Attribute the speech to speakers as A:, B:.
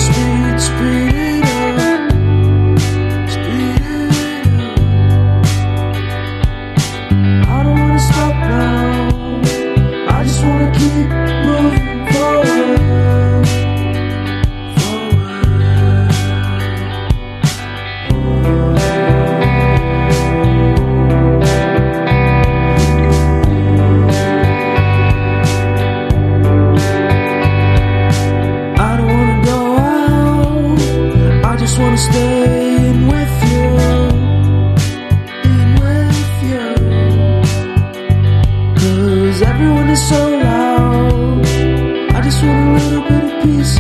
A: speed it up, speed it up. I don't wanna stop now, I just wanna keep moving forward, I don't wanna go out, I just wanna stay in with you, in with you. 'Cause everyone is so loud, I just want a little bit of peace.